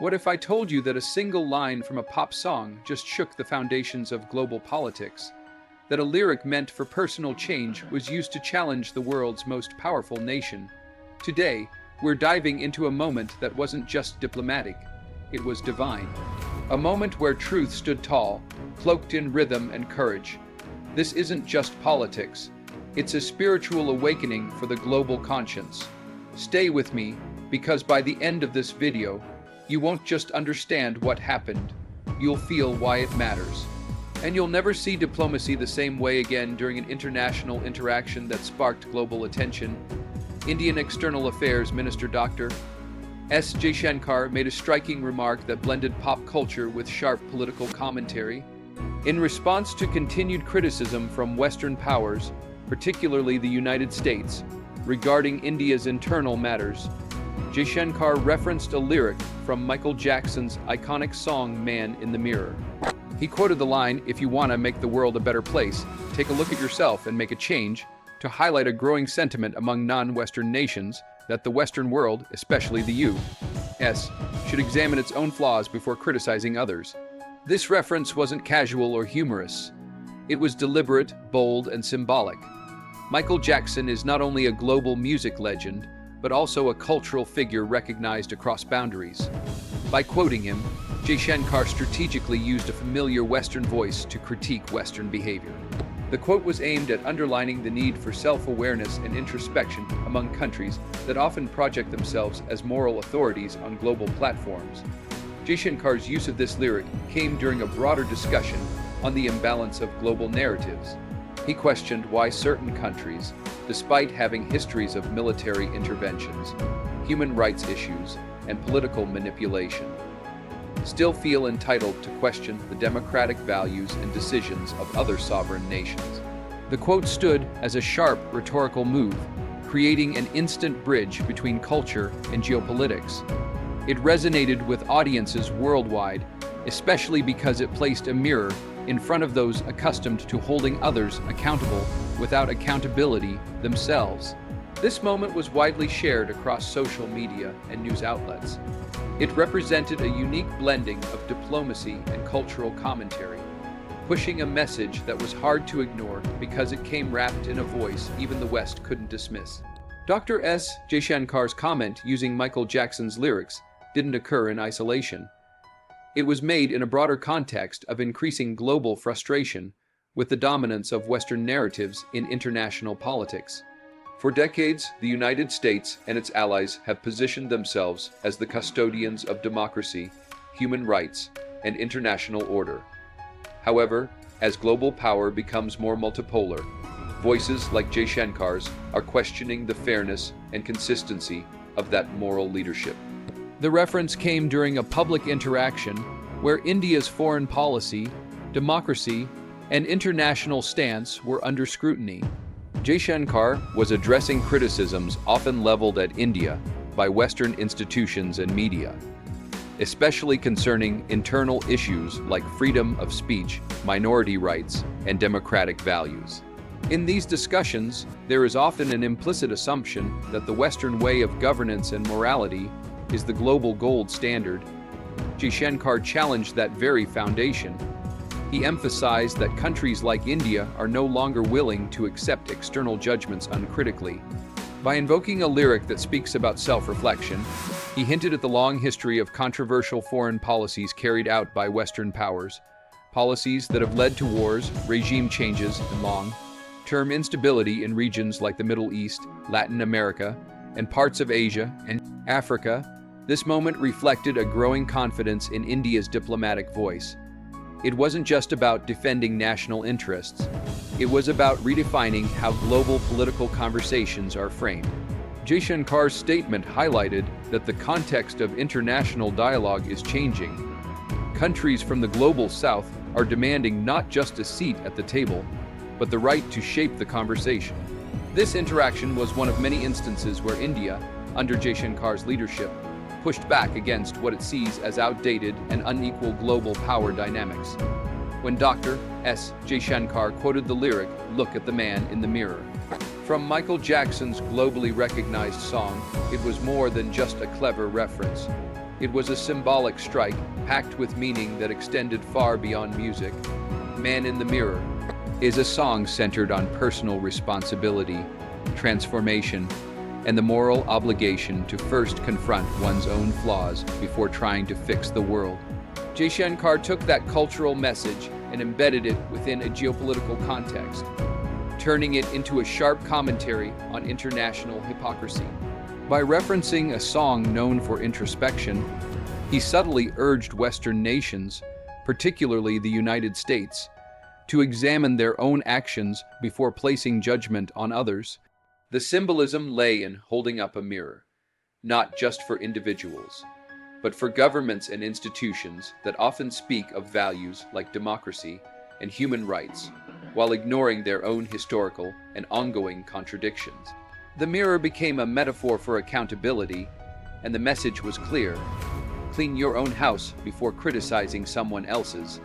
What if I told you that a single line from a pop song just shook the foundations of global politics? That a lyric meant for personal change was used to challenge the world's most powerful nation? Today, we're diving into a moment that wasn't just diplomatic, it was divine. A moment where truth stood tall, cloaked in rhythm and courage. This isn't just politics, it's a spiritual awakening for the global conscience. Stay with me, because by the end of this video, you won't just understand what happened, you'll feel why it matters. And you'll never see diplomacy the same way again during an international interaction that sparked global attention. Indian External Affairs Minister Dr. S. Jaishankar made a striking remark that blended pop culture with sharp political commentary. In response to continued criticism from Western powers, particularly the United States, regarding India's internal matters, Jaishankar referenced a lyric from Michael Jackson's iconic song Man in the Mirror. He quoted the line, "If you want to make the world a better place, take a look at yourself and make a change," to highlight a growing sentiment among non-Western nations that the Western world, especially the U.S., should examine its own flaws before criticizing others. This reference wasn't casual or humorous. It was deliberate, bold, and symbolic. Michael Jackson is not only a global music legend, but also a cultural figure recognized across boundaries. By quoting him, Jaishankar strategically used a familiar Western voice to critique Western behavior. The quote was aimed at underlining the need for self-awareness and introspection among countries that often project themselves as moral authorities on global platforms. Jaishankar's use of this lyric came during a broader discussion on the imbalance of global narratives. He questioned why certain countries, despite having histories of military interventions, human rights issues, and political manipulation, still feel entitled to question the democratic values and decisions of other sovereign nations. The quote stood as a sharp rhetorical move, creating an instant bridge between culture and geopolitics. It resonated with audiences worldwide, especially because it placed a mirror in front of those accustomed to holding others accountable without accountability themselves. This moment was widely shared across social media and news outlets. It represented a unique blending of diplomacy and cultural commentary, pushing a message that was hard to ignore because it came wrapped in a voice even the West couldn't dismiss. Dr. S. Jaishankar's comment using Michael Jackson's lyrics didn't occur in isolation. It was made in a broader context of increasing global frustration with the dominance of Western narratives in international politics. For decades, the United States and its allies have positioned themselves as the custodians of democracy, human rights, and international order. However, as global power becomes more multipolar, voices like Jaishankar's are questioning the fairness and consistency of that moral leadership. The reference came during a public interaction where India's foreign policy, democracy, and international stance were under scrutiny. Jaishankar was addressing criticisms often leveled at India by Western institutions and media, especially concerning internal issues like freedom of speech, minority rights, and democratic values. In these discussions, there is often an implicit assumption that the Western way of governance and morality is the global gold standard. Jaishankar challenged that very foundation. He emphasized that countries like India are no longer willing to accept external judgments uncritically. By invoking a lyric that speaks about self-reflection, he hinted at the long history of controversial foreign policies carried out by Western powers, policies that have led to wars, regime changes, and long-term instability in regions like the Middle East, Latin America, and parts of Asia and Africa. This moment reflected a growing confidence in India's diplomatic voice. It wasn't just about defending national interests. It was about redefining how global political conversations are framed. Jaishankar's statement highlighted that the context of international dialogue is changing. Countries from the global south are demanding not just a seat at the table, but the right to shape the conversation. This interaction was one of many instances where India, under Jaishankar's leadership, pushed back against what it sees as outdated and unequal global power dynamics. When Dr. S. Jaishankar quoted the lyric, "Look at the man in the mirror," from Michael Jackson's globally recognized song, it was more than just a clever reference. It was a symbolic strike, packed with meaning that extended far beyond music. Man in the Mirror is a song centered on personal responsibility, transformation, and the moral obligation to first confront one's own flaws before trying to fix the world. Jaishankar took that cultural message and embedded it within a geopolitical context, turning it into a sharp commentary on international hypocrisy. By referencing a song known for introspection, he subtly urged Western nations, particularly the United States, to examine their own actions before placing judgment on others. The symbolism lay in holding up a mirror, not just for individuals, but for governments and institutions that often speak of values like democracy and human rights, while ignoring their own historical and ongoing contradictions. The mirror became a metaphor for accountability, and the message was clear: clean your own house before criticizing someone else's.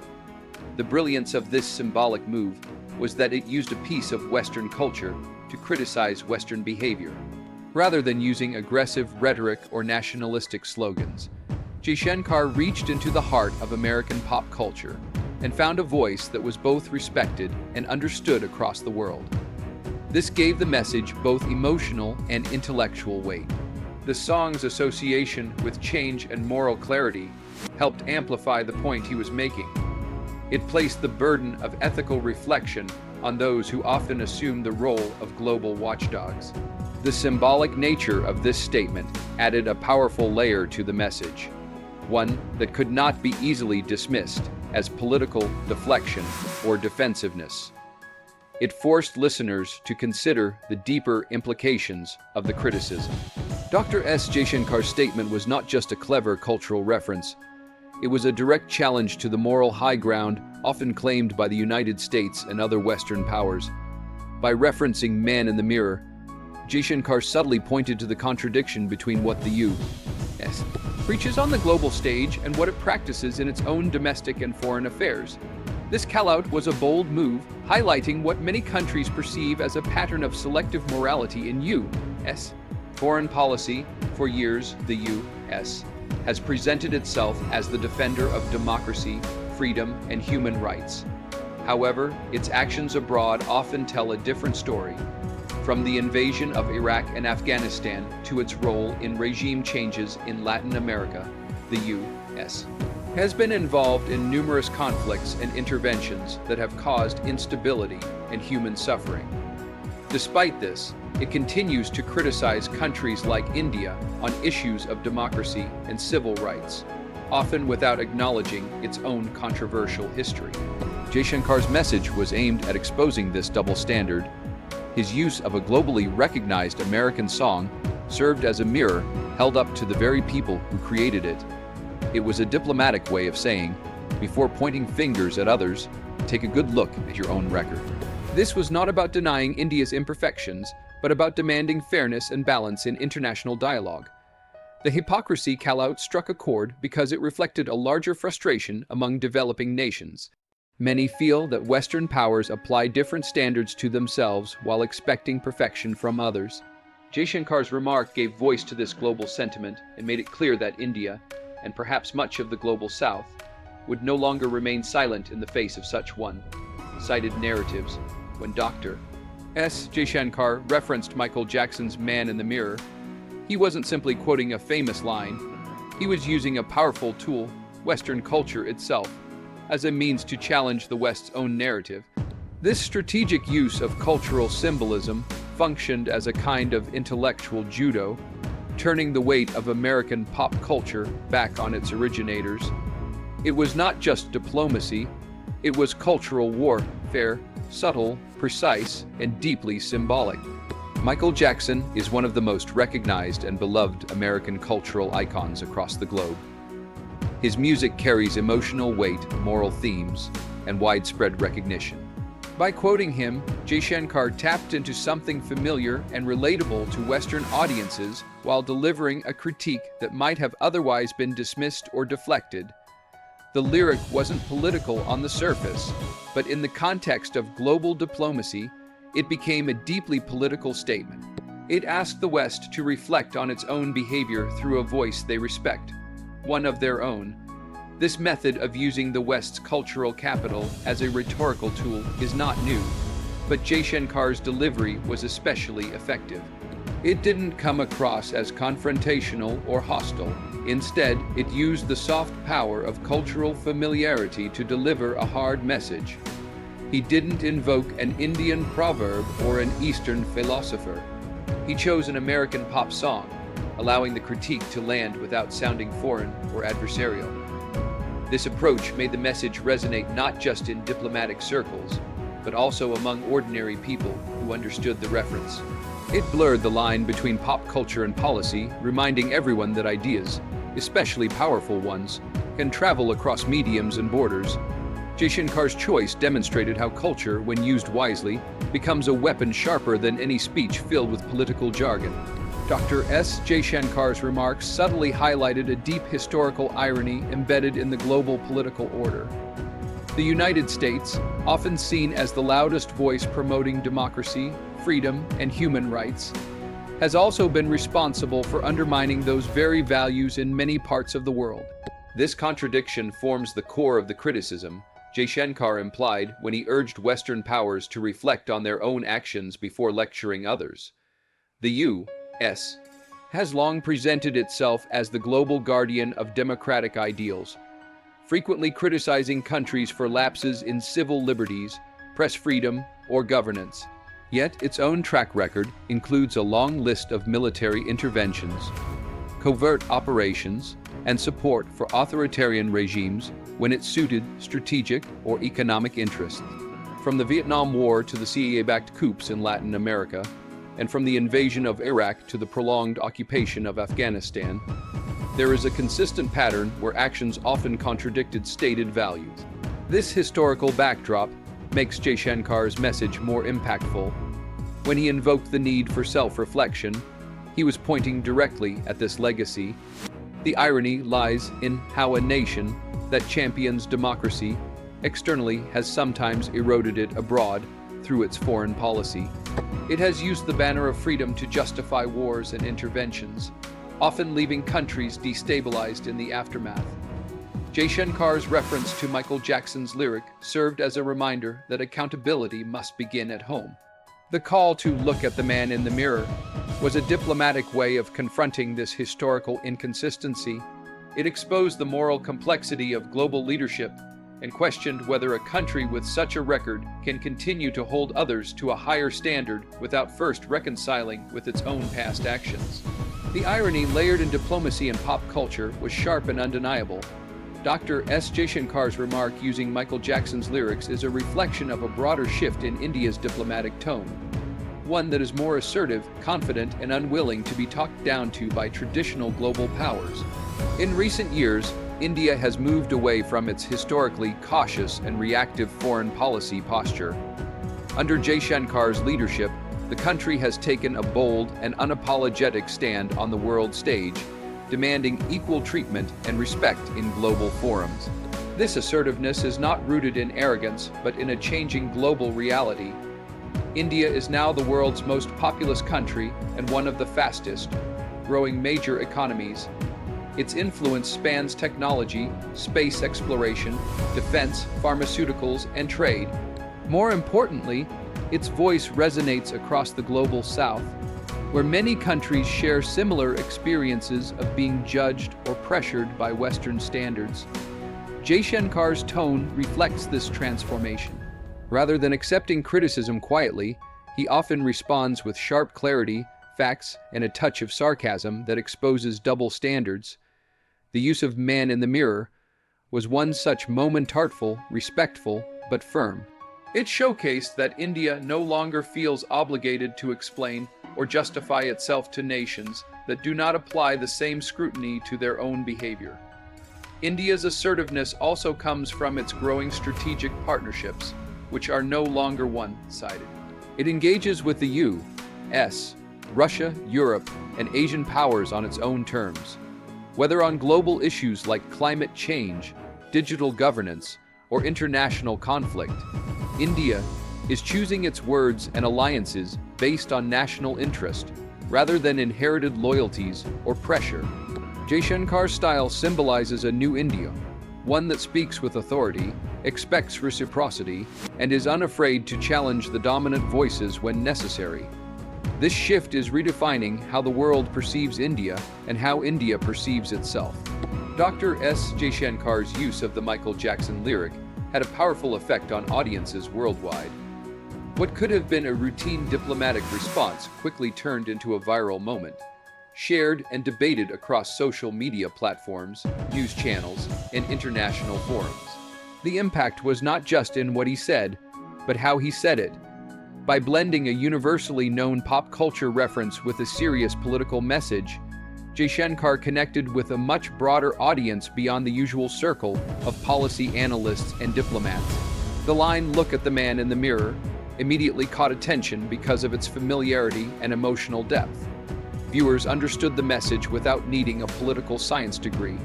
The brilliance of this symbolic move was that it used a piece of Western culture to criticize Western behavior. Rather than using aggressive rhetoric or nationalistic slogans, Jaishankar reached into the heart of American pop culture and found a voice that was both respected and understood across the world. This gave the message both emotional and intellectual weight. The song's association with change and moral clarity helped amplify the point he was making. It placed the burden of ethical reflection on those who often assume the role of global watchdogs. The symbolic nature of this statement added a powerful layer to the message, one that could not be easily dismissed as political deflection or defensiveness. It forced listeners to consider the deeper implications of the criticism. Dr. S. Jaishankar's statement was not just a clever cultural reference. It was a direct challenge to the moral high ground often claimed by the United States and other Western powers. By referencing man in the mirror, Jaishankar subtly pointed to the contradiction between what the U.S. preaches on the global stage and what it practices in its own domestic and foreign affairs. This call-out was a bold move, highlighting what many countries perceive as a pattern of selective morality in U.S. foreign policy. For years, the U.S. has presented itself as the defender of democracy, freedom, and human rights. However, its actions abroad often tell a different story. From the invasion of Iraq and Afghanistan to its role in regime changes in Latin America, the U.S. has been involved in numerous conflicts and interventions that have caused instability and human suffering. Despite this, it continues to criticize countries like India on issues of democracy and civil rights, often without acknowledging its own controversial history. Jaishankar's message was aimed at exposing this double standard. His use of a globally recognized American song served as a mirror held up to the very people who created it. It was a diplomatic way of saying, before pointing fingers at others, take a good look at your own record. This was not about denying India's imperfections, but about demanding fairness and balance in international dialogue. The hypocrisy call-out struck a chord because it reflected a larger frustration among developing nations. Many feel that Western powers apply different standards to themselves while expecting perfection from others. Jaishankar's remark gave voice to this global sentiment and made it clear that India, and perhaps much of the global South, would no longer remain silent in the face of such one-sided narratives. When Dr. S. Jaishankar referenced Michael Jackson's Man in the Mirror, he wasn't simply quoting a famous line. He was using a powerful tool, Western culture itself, as a means to challenge the West's own narrative. This strategic use of cultural symbolism functioned as a kind of intellectual judo, turning the weight of American pop culture back on its originators. It was not just diplomacy, it was cultural warfare, subtle, precise, and deeply symbolic. Michael Jackson is one of the most recognized and beloved American cultural icons across the globe. His music carries emotional weight, moral themes, and widespread recognition. By quoting him, Jaishankar tapped into something familiar and relatable to Western audiences while delivering a critique that might have otherwise been dismissed or deflected. The lyric wasn't political on the surface, but in the context of global diplomacy, it became a deeply political statement. It asked the West to reflect on its own behavior through a voice they respect, one of their own. This method of using the West's cultural capital as a rhetorical tool is not new, but Jaishankar's delivery was especially effective. It didn't come across as confrontational or hostile. Instead, it used the soft power of cultural familiarity to deliver a hard message. He didn't invoke an Indian proverb or an Eastern philosopher. He chose an American pop song, allowing the critique to land without sounding foreign or adversarial. This approach made the message resonate not just in diplomatic circles, but also among ordinary people who understood the reference. It blurred the line between pop culture and policy, reminding everyone that ideas, especially powerful ones, can travel across mediums and borders. Jaishankar's choice demonstrated how culture, when used wisely, becomes a weapon sharper than any speech filled with political jargon. Dr. S. Jaishankar's remarks subtly highlighted a deep historical irony embedded in the global political order. The United States, often seen as the loudest voice promoting democracy, freedom, and human rights, has also been responsible for undermining those very values in many parts of the world. This contradiction forms the core of the criticism Jaishankar implied when he urged Western powers to reflect on their own actions before lecturing others. The U.S. has long presented itself as the global guardian of democratic ideals, frequently criticizing countries for lapses in civil liberties, press freedom, or governance. Yet its own track record includes a long list of military interventions, covert operations, and support for authoritarian regimes when it suited strategic or economic interests. From the Vietnam War to the CIA-backed coups in Latin America, and from the invasion of Iraq to the prolonged occupation of Afghanistan, there is a consistent pattern where actions often contradicted stated values. This historical backdrop makes Jaishankar's message more impactful. When he invoked the need for self-reflection, he was pointing directly at this legacy. The irony lies in how a nation that champions democracy externally has sometimes eroded it abroad through its foreign policy. It has used the banner of freedom to justify wars and interventions, often leaving countries destabilized in the aftermath. Jaishankar's reference to Michael Jackson's lyric served as a reminder that accountability must begin at home. The call to look at the man in the mirror was a diplomatic way of confronting this historical inconsistency. It exposed the moral complexity of global leadership and questioned whether a country with such a record can continue to hold others to a higher standard without first reconciling with its own past actions. The irony layered in diplomacy and pop culture was sharp and undeniable. Dr. S. Jaishankar's remark using Michael Jackson's lyrics is a reflection of a broader shift in India's diplomatic tone, one that is more assertive, confident, and unwilling to be talked down to by traditional global powers. In recent years, India has moved away from its historically cautious and reactive foreign policy posture. Under Jaishankar's leadership, the country has taken a bold and unapologetic stand on the world stage, demanding equal treatment and respect in global forums. This assertiveness is not rooted in arrogance, but in a changing global reality. India is now the world's most populous country and one of the fastest growing major economies. Its influence spans technology, space exploration, defense, pharmaceuticals, and trade. More importantly, its voice resonates across the global south, where many countries share similar experiences of being judged or pressured by Western standards. Jaishankar's tone reflects this transformation. Rather than accepting criticism quietly, he often responds with sharp clarity, facts, and a touch of sarcasm that exposes double standards. The use of man in the mirror was one such moment, artful, respectful, but firm. It showcased that India no longer feels obligated to explain or justify itself to nations that do not apply the same scrutiny to their own behavior. India's assertiveness also comes from its growing strategic partnerships, which are no longer one-sided. It engages with the U.S., Russia, Europe, and Asian powers on its own terms. Whether on global issues like climate change, digital governance, or international conflict, India is choosing its words and alliances based on national interest, rather than inherited loyalties or pressure. Jaishankar's style symbolizes a new India, one that speaks with authority, expects reciprocity, and is unafraid to challenge the dominant voices when necessary. This shift is redefining how the world perceives India and how India perceives itself. Dr. S. Jaishankar's use of the Michael Jackson lyric had a powerful effect on audiences worldwide. What could have been a routine diplomatic response quickly turned into a viral moment, shared and debated across social media platforms, news channels, and international forums. The impact was not just in what he said, but how he said it. By blending a universally known pop culture reference with a serious political message, Jaishankar connected with a much broader audience beyond the usual circle of policy analysts and diplomats. The line, "Look at the man in the mirror," immediately caught attention because of its familiarity and emotional depth. Viewers understood the message without needing a political science degree.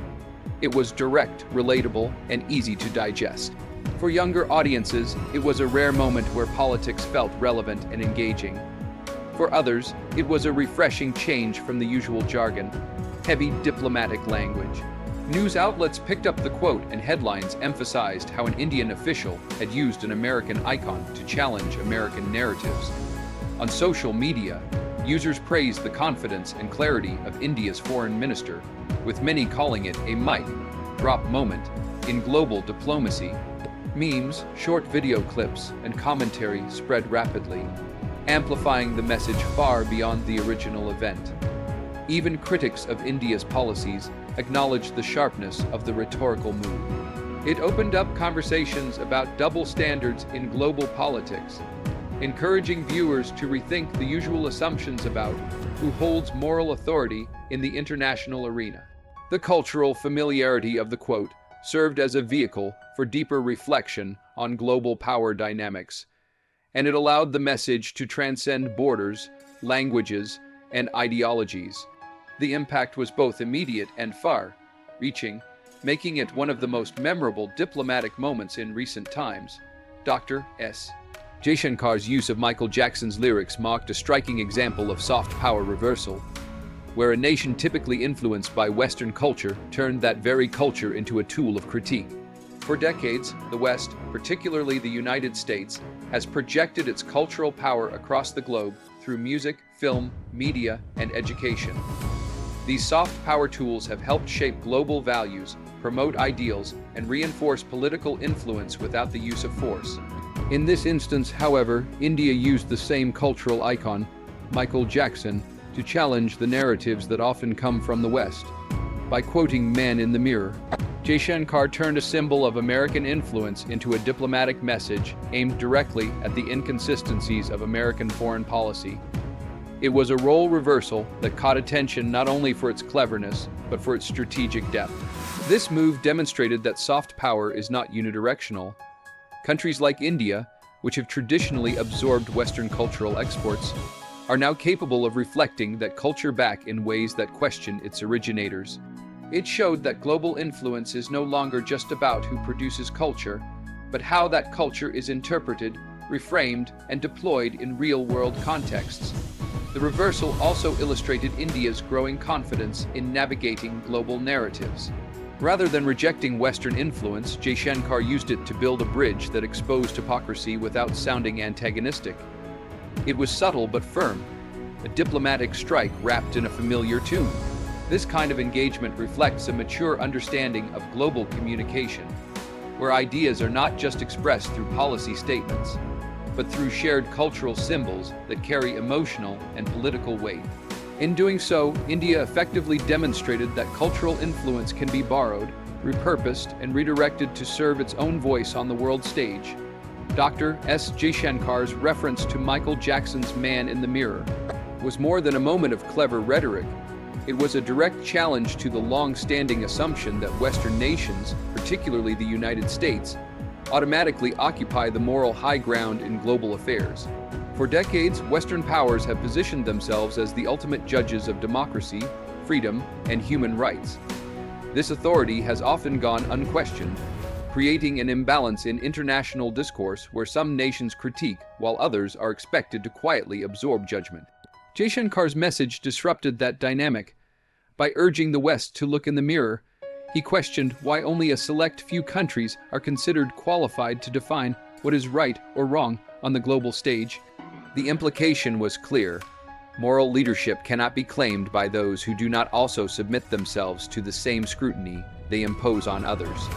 It was direct, relatable, and easy to digest. For younger audiences, it was a rare moment where politics felt relevant and engaging. For others, it was a refreshing change from the usual jargon, heavy diplomatic language. News outlets picked up the quote, and headlines emphasized how an Indian official had used an American icon to challenge American narratives. On social media, users praised the confidence and clarity of India's foreign minister, with many calling it a mic drop moment in global diplomacy. Memes, short video clips, and commentary spread rapidly, amplifying the message far beyond the original event. Even critics of India's policies acknowledged the sharpness of the rhetorical move. It opened up conversations about double standards in global politics, encouraging viewers to rethink the usual assumptions about who holds moral authority in the international arena. The cultural familiarity of the quote served as a vehicle for deeper reflection on global power dynamics, and it allowed the message to transcend borders, languages, and ideologies. The impact was both immediate and far-reaching, making it one of the most memorable diplomatic moments in recent times. Dr. S. Jaishankar's use of Michael Jackson's lyrics marked a striking example of soft power reversal, where a nation typically influenced by Western culture turned that very culture into a tool of critique. For decades, the West, particularly the United States, has projected its cultural power across the globe through music, film, media, and education. These soft power tools have helped shape global values, promote ideals, and reinforce political influence without the use of force. In this instance, however, India used the same cultural icon, Michael Jackson, to challenge the narratives that often come from the West. By quoting "Man in the Mirror," Jaishankar turned a symbol of American influence into a diplomatic message aimed directly at the inconsistencies of American foreign policy. It was a role reversal that caught attention not only for its cleverness, but for its strategic depth. This move demonstrated that soft power is not unidirectional. Countries like India, which have traditionally absorbed Western cultural exports, are now capable of reflecting that culture back in ways that question its originators. It showed that global influence is no longer just about who produces culture, but how that culture is interpreted, reframed, and deployed in real-world contexts. The reversal also illustrated India's growing confidence in navigating global narratives. Rather than rejecting Western influence, Jaishankar used it to build a bridge that exposed hypocrisy without sounding antagonistic. It was subtle but firm, a diplomatic strike wrapped in a familiar tune. This kind of engagement reflects a mature understanding of global communication, where ideas are not just expressed through policy statements, but through shared cultural symbols that carry emotional and political weight. In doing so, India effectively demonstrated that cultural influence can be borrowed, repurposed, and redirected to serve its own voice on the world stage. Dr. S. Jaishankar's reference to Michael Jackson's "Man in the Mirror" was more than a moment of clever rhetoric. It was a direct challenge to the long-standing assumption that Western nations, particularly the United States, automatically occupy the moral high ground in global affairs. For decades, Western powers have positioned themselves as the ultimate judges of democracy, freedom, and human rights. This authority has often gone unquestioned, creating an imbalance in international discourse where some nations critique while others are expected to quietly absorb judgment. Jaishankar's message disrupted that dynamic. By urging the West to look in the mirror, he questioned why only a select few countries are considered qualified to define what is right or wrong on the global stage. The implication was clear. Moral leadership cannot be claimed by those who do not also submit themselves to the same scrutiny they impose on others.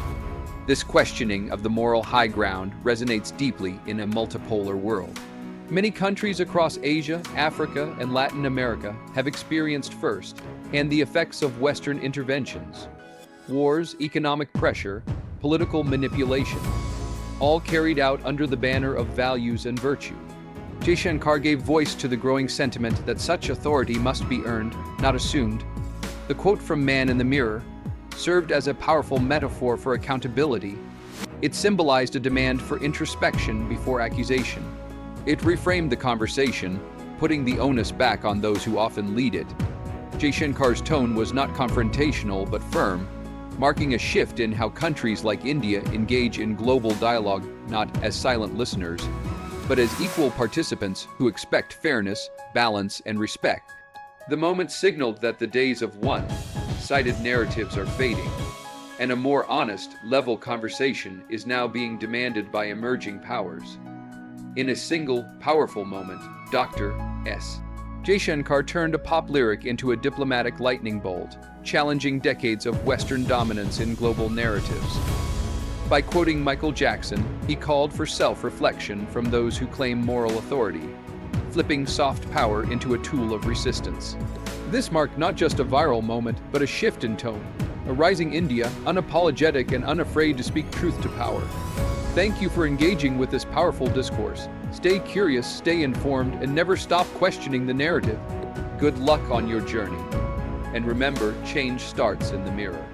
This questioning of the moral high ground resonates deeply in a multipolar world. Many countries across Asia, Africa, and Latin America have experienced first-hand the effects of Western interventions. Wars, economic pressure, political manipulation, all carried out under the banner of values and virtue. Jaishankar gave voice to the growing sentiment that such authority must be earned, not assumed. The quote from Man in the Mirror served as a powerful metaphor for accountability. It symbolized a demand for introspection before accusation. It reframed the conversation, putting the onus back on those who often lead it. Jaishankar's tone was not confrontational but firm, marking a shift in how countries like India engage in global dialogue, not as silent listeners, but as equal participants who expect fairness, balance, and respect. The moment signaled that the days of one-sided narratives are fading, and a more honest, level conversation is now being demanded by emerging powers. In a single, powerful moment, Dr. S. Jaishankar turned a pop lyric into a diplomatic lightning bolt, challenging decades of Western dominance in global narratives. By quoting Michael Jackson, he called for self-reflection from those who claim moral authority, flipping soft power into a tool of resistance. This marked not just a viral moment, but a shift in tone. A rising India, unapologetic and unafraid to speak truth to power. Thank you for engaging with this powerful discourse. Stay curious, stay informed, and never stop questioning the narrative. Good luck on your journey. And remember, change starts in the mirror.